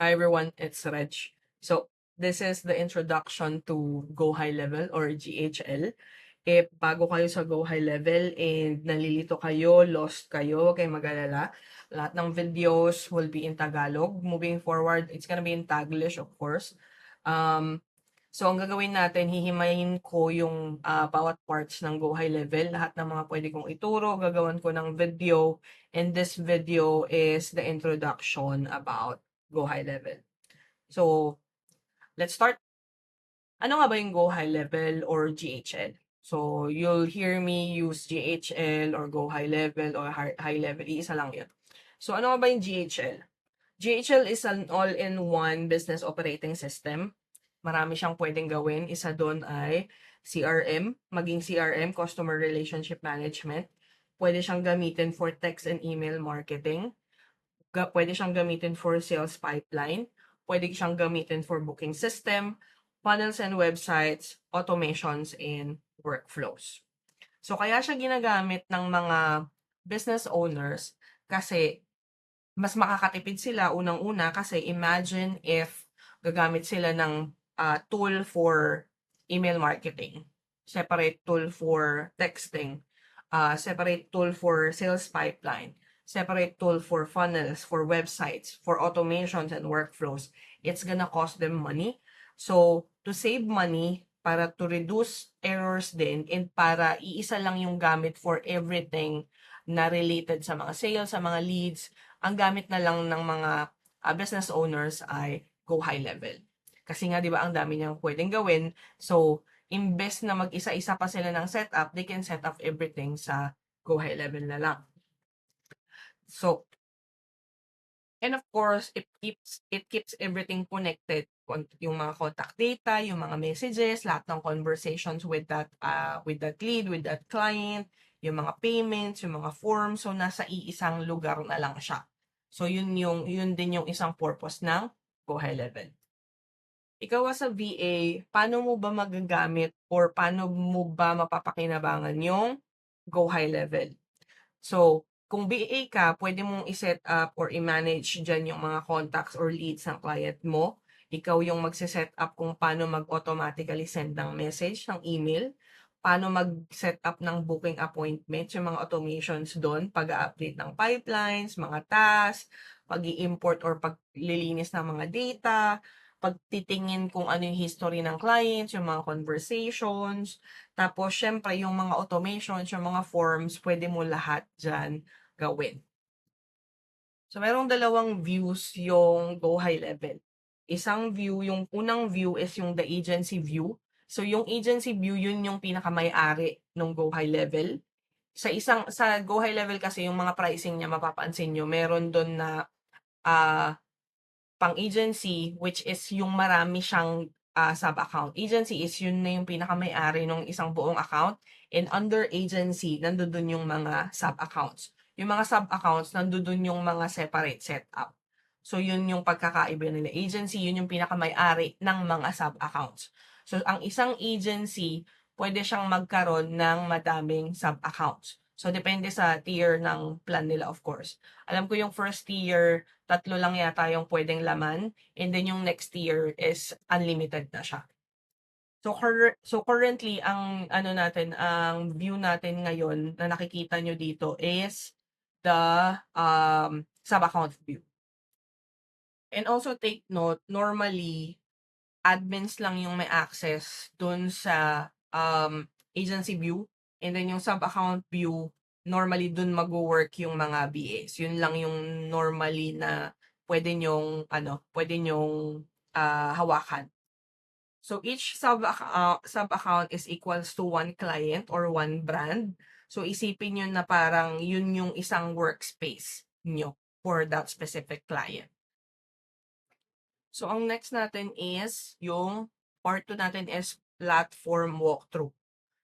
Hi everyone, it's Reg. So, this is the introduction to Go High Level or GHL. If bago kayo sa Go High Level and nalilito kayo, lost kayo, huwag kayong mag-alala. Lahat ng videos will be in Tagalog. Moving forward, it's gonna be in Taglish, of course. So, ang gagawin natin, hihimayin ko yung bawat parts ng Go High Level. Lahat ng mga pwede kong ituro, gagawan ko ng video. And this video is the introduction about Go High Level. So, let's start. Ano nga ba yung Go High Level or GHL? So, you'll hear me use GHL or Go High Level or High Level. Iisa lang yun. So, ano nga ba yung GHL? GHL is an all-in-one business operating system. Marami siyang pwedeng gawin. Isa doon ay CRM, maging CRM, Customer Relationship Management. Pwede siyang gamitin for text and email marketing. Pwede siyang gamitin for sales pipeline. Pwede siyang gamitin for booking system, funnels and websites, automations, and workflows. So, kaya siya ginagamit ng mga business owners kasi mas makakatipid sila unang-una kasi imagine if gagamit sila ng tool for email marketing, separate tool for texting, separate tool for sales pipeline, separate tool for funnels, for websites, for automations and workflows. It's gonna cost them money. So, to save money, para to reduce errors din, and para iisa lang yung gamit for everything na related sa mga sales, sa mga leads, ang gamit na lang ng mga business owners ay Go High Level. Kasi nga, di ba, ang dami niyang pwedeng gawin. So, imbes na mag-isa-isa pa sila ng setup, they can set up everything sa Go High Level na lang. So, and of course, it keeps everything connected. Yung mga contact data, yung mga messages, lahat ng conversations with that lead, with that client, yung mga payments, yung mga forms, so nasa iisang lugar na lang siya. So yun din yung isang purpose ng Go High Level. Ikaw as a VA, paano mo ba magagamit or paano mo ba mapapakinabangan yung Go High Level? So, kung BA ka, pwede mong i-set up or i-manage dyan yung mga contacts or leads ng client mo. Ikaw yung magse-set up kung paano mag-automatically send ng message, ng email, paano mag-set up ng booking appointments, yung mga automations doon, pag-update ng pipelines, mga tasks, pag-i-import or paglilinis ng mga data, pagtitingin kung ano yung history ng clients, yung mga conversations, tapos syempre yung mga automations, yung mga forms, pwede mo lahat dyan gawin. So merong dalawang views yung Go High Level. Isang view, yung unang view is yung the agency view. So yung agency view, yun yung pinakamay-ari ng Go High Level. Sa Go High Level kasi yung mga pricing niya, mapapansin nyo, meron doon na pang-agency, which is yung marami siyang sub-account. Agency is yun na yung pinaka-may-ari ng isang buong account. And under agency, nandun yung mga sub-accounts. Yung mga sub-accounts, nandun yung mga separate setup. So, yun yung pagkakaiba nila. Agency, yun yung pinaka-may-ari ng mga sub-accounts. So, ang isang agency, pwede siyang magkaroon ng madaming sub-accounts. So, depende sa tier ng plan nila, of course. Alam ko yung first tier, 3 lang yata yung pwedeng laman. And then yung next tier is unlimited na siya. So currently, ang ang view natin ngayon na nakikita nyo dito is the sub-account view. And also take note, normally, admins lang yung may access dun sa agency view. And then yung sub-account view, normally dun mag-work yung mga BAs. Yun lang yung normally na pwede nyong hawakan. So each sub-account is equals to one client or one brand. So isipin nyo na parang yun yung isang workspace nyo for that specific client. So, ang next natin is yung part 2 natin is platform walkthrough.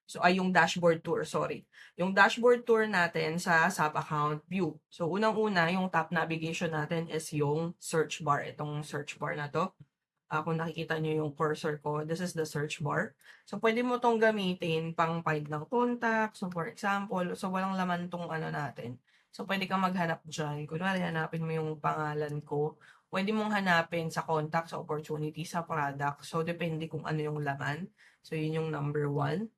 So, yung dashboard tour, sorry. Yung dashboard tour natin sa sub-account view. So, unang-una, yung top navigation natin is yung search bar. Itong search bar na to. Kung nakikita nyo yung cursor ko, this is the search bar. So, pwede mo tong gamitin pang find ng contact. So, for example, so walang laman tong natin. So, pwede kang maghanap dyan. Kunwari, hanapin mo yung pangalan ko Pwede mong hanapin sa contact, sa opportunity, sa product. So, depende kung ano yung laman. So, yun yung number 1.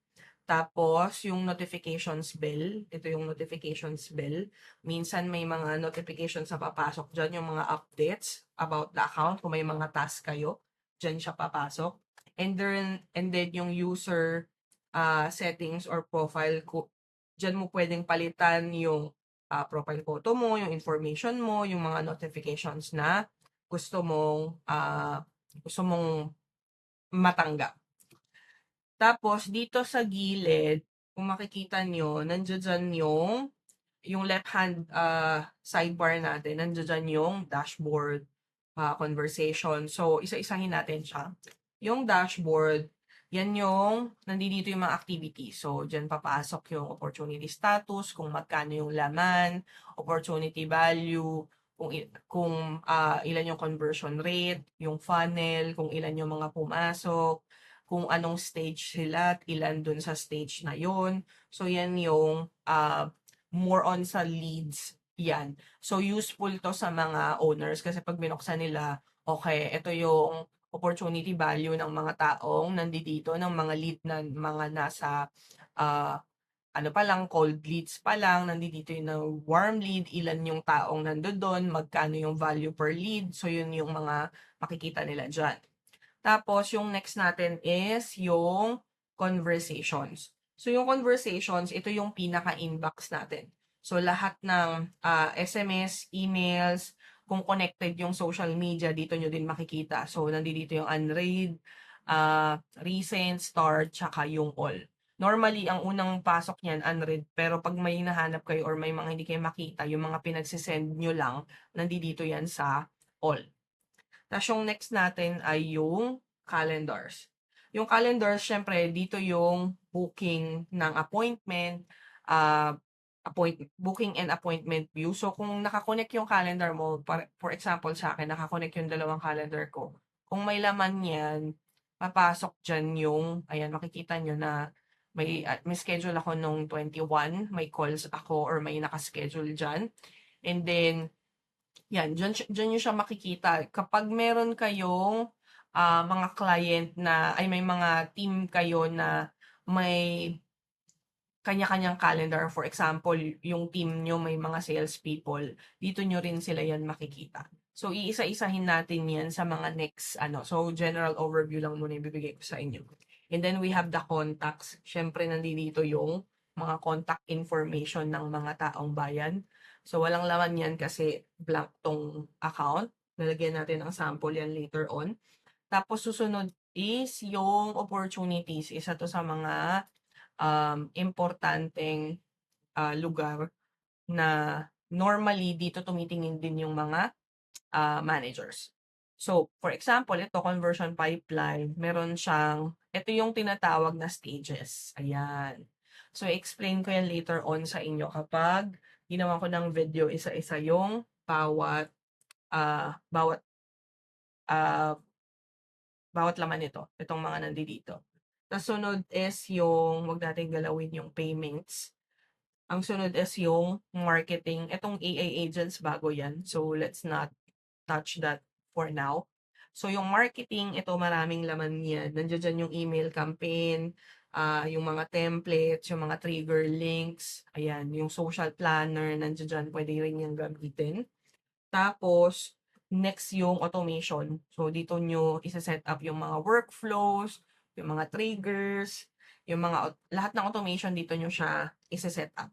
Tapos, yung notifications bell. Ito yung notifications bell. Minsan may mga notifications na papasok dyan, yung mga updates about the account. Kung may mga task kayo, dyan siya papasok. And then yung user settings or profile ko, dyan mo pwedeng palitan yung profile photo mo, yung information mo, yung mga notifications na gusto mong matanggap. Tapos dito sa gilid, kung makikita nyo, nandiyan yung left hand sidebar natin, nandiyan yung dashboard conversation. So, isa-isahin natin siya. Yung dashboard, yan yung, nandito yung mga activity. So, dyan papasok yung opportunity status, kung magkano yung laman, opportunity value, kung ilan yung conversion rate, yung funnel, kung ilan yung mga pumasok, kung anong stage sila at ilan dun sa stage na yon. So, yan yung more on sa leads yan. So, useful to sa mga owners kasi pag binuksan nila, okay, ito yung opportunity value ng mga taong nandito, ng mga lead na mga nasa uh, ano pa lang, cold leads pa lang, nandito yung na warm lead, ilan yung taong nandoon, magkano yung value per lead. So, yun yung mga makikita nila dyan. Tapos, yung next natin is yung conversations. So, yung conversations, ito yung pinaka-inbox natin. So, lahat ng SMS, emails, kung connected yung social media, dito nyo din makikita. So, nandito yung unread, recent, start, tsaka yung all. Normally, ang unang pasok niyan, unread. Pero pag may nahanap kayo or may mga hindi kayo makita, yung mga pinagsisend nyo lang, nandito yan sa all. Tapos yung next natin ay yung calendars. Yung calendars, syempre, dito yung booking ng appointment, uh, booking and appointment view. So, kung nakakonect yung calendar mo, for example sa akin, nakakonect yung dalawang calendar ko. Kung may laman yan, papasok dyan yung, ayan, makikita nyo na may schedule ako nung 21, may calls ako or may nakaschedule dyan. And then, yan, diyan niyo siya makikita. Kapag meron kayong mga client na, ay may mga team kayo na may kanya-kanyang calendar. For example, yung team nyo may mga salespeople, dito nyo rin sila yan makikita. So, iisa-isahin natin yan sa mga next, So, general overview lang muna ibibigay ko sa inyo. And then, we have the contacts. Siyempre, nandito yung mga contact information ng mga taong bayan. So, walang laman yan kasi blank tong account. Lalagyan natin ng sample yan later on. Tapos, susunod is yung opportunities. Isa to sa mga importanteng lugar na normally dito tumitingin din yung mga managers. So, for example, ito conversion pipeline, meron siyang, ito yung tinatawag na stages. Ayan. So, explain ko yan later on sa inyo kapag ginawa ko ng video isa-isa yung bawat uh, bawat laman nito, itong mga nandito. Tapos sunod is yung, wag natin galawin yung payments. Ang sunod is yung marketing. Itong AI agents, bago yan. So, let's not touch that for now. So, yung marketing, ito maraming laman yan. Nandiyan dyan yung email campaign, yung mga templates, yung mga trigger links, ayan, yung social planner, nandiyan dyan, pwede rin yung gamitin. Tapos, next yung automation. So, dito nyo isa-set up yung mga workflows, yung mga triggers, yung mga, lahat ng automation dito nyo siya isa-set up.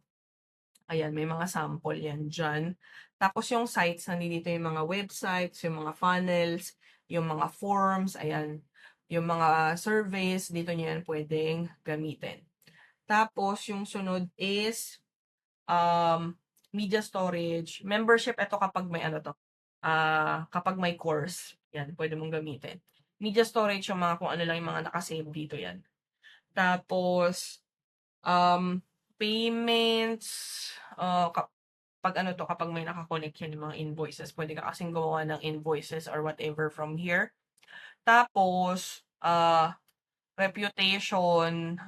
Ayan, may mga sample yan dyan. Tapos yung sites, nandito yung mga websites, yung mga funnels, yung mga forms, ayan, yung mga surveys, dito nyo yan pwedeng gamitin. Tapos, yung sunod is media storage, membership, ito kapag may kapag may course, yan, pwede mong gamitin. Media storage, yung mga kung ano lang yung mga nakasave dito yan. Tapos, payments, kapag may nakakonect yan yung mga invoices, pwede ka kasing gumawa ng invoices or whatever from here. Tapos, reputation,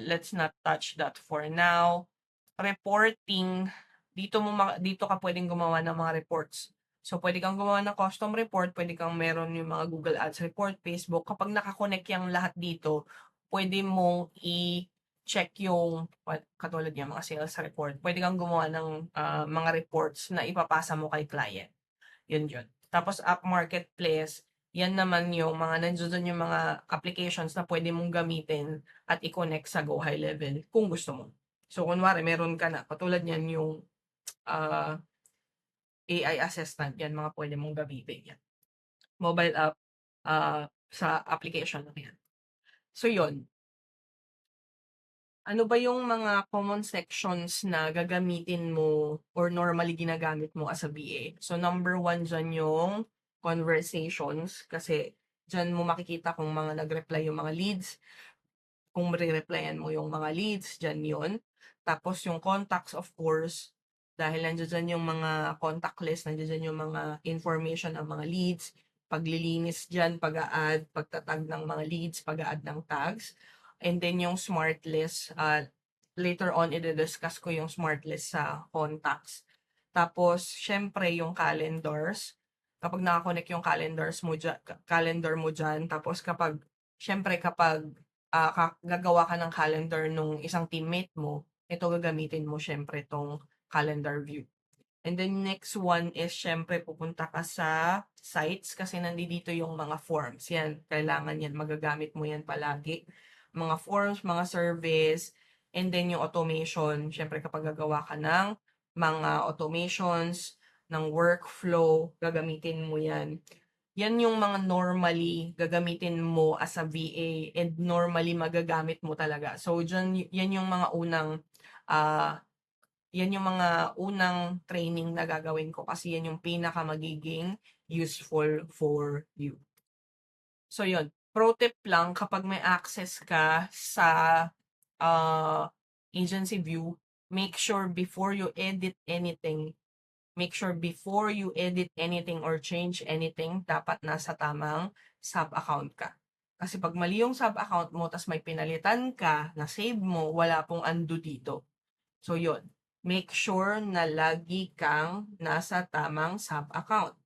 let's not touch that for now. Reporting, dito ka pwedeng gumawa ng mga reports. So, pwede kang gumawa ng custom report, pwede kang meron yung mga Google Ads report, Facebook. Kapag nakakonect yung lahat dito, pwede mong i-check yung, katulad yung mga sales report. Pwede kang gumawa ng mga reports na ipapasa mo kay client. Yun. Tapos, app marketplace, yan naman yung mga nandiyan yung mga applications na pwede mong gamitin at i-connect sa Go High Level kung gusto mo. So, kunwari, meron ka na, katulad yan yung AI assistant, yan mga pwede mong gamitin yan. Mobile app sa application lang yan. So, yun. Ano ba yung mga common sections na gagamitin mo or normally ginagamit mo as a VA? So, number 1 dyan yung conversations kasi dyan mo makikita kung mga nag-reply yung mga leads, kung re-replyan mo yung mga leads, dyan yun. Tapos yung contacts, of course, dahil nandiyan dyan yung mga contact list, nandiyan dyan yung mga information ng mga leads, paglilinis dyan, pag-a-add, pagtatag ng mga leads, pag-a-add ng tags. And then yung smart list, later on, i-discuss ko yung smart list sa contacts. Tapos, syempre, yung calendars. Kapag nakakonect yung calendar mo dyan, tapos syempre, kapag gagawa ka ng calendar nung isang teammate mo, ito gagamitin mo syempre tong calendar view. And then next one is syempre pupunta ka sa sites kasi nandito yung mga forms. Yan, kailangan yan, magagamit mo yan palagi. Mga forms, mga surveys, and then yung automation. Syempre kapag gagawa ka ng mga automations, ng workflow, gagamitin mo yan. Yan yung mga normally gagamitin mo as a VA and normally magagamit mo talaga. So, yan yung mga unang training na gagawin ko kasi yan yung pinaka magiging useful for you. So, yun. Pro tip lang, kapag may access ka sa agency view, make sure before you edit anything or change anything, dapat nasa tamang sub-account ka. Kasi pag mali yung sub-account mo, tas may pinalitan ka, na save mo, wala pong undo dito. So, yun. Make sure na lagi kang nasa tamang sub-account.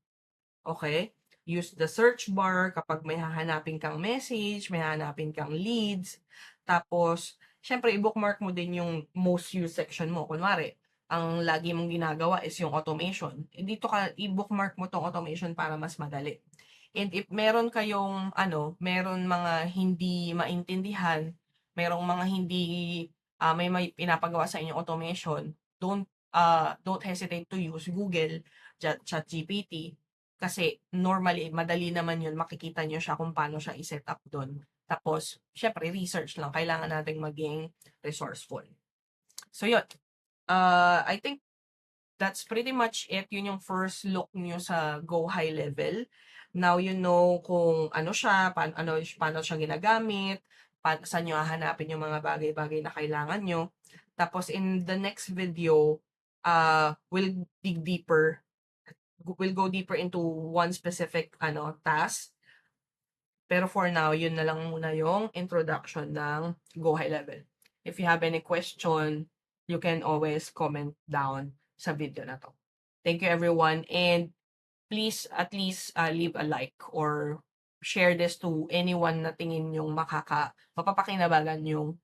Okay? Use the search bar kapag may hahanapin kang message, may hahanapin kang leads. Tapos, syempre, i-bookmark mo din yung most used section mo. Kunwari, ang lagi mong ginagawa is yung automation. Dito ka, i-bookmark mo tong automation para mas madali. And if meron kayong, meron mga hindi maintindihan, merong mga hindi, may pinapagawa sa inyong automation, don't hesitate to use Google, ChatGPT, kasi normally, madali naman yun, makikita nyo siya kung paano siya i-set up doon. Tapos, syempre, research lang. Kailangan nating maging resourceful. So, yun. I think that's pretty much it. Yun yung first look nyo sa Go High Level. Now, you know kung ano siya, paano siya ginagamit, saan nyo hahanapin yung mga bagay-bagay na kailangan nyo. Tapos, in the next video, we'll go deeper into one specific task. Pero for now, yun na lang muna yung introduction ng Go High Level. If you have any question, you can always comment down sa video na to. Thank you everyone, and please at least leave a like or share this to anyone na tingin yung mapapakinabangan yung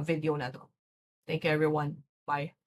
video na to. Thank you everyone. Bye.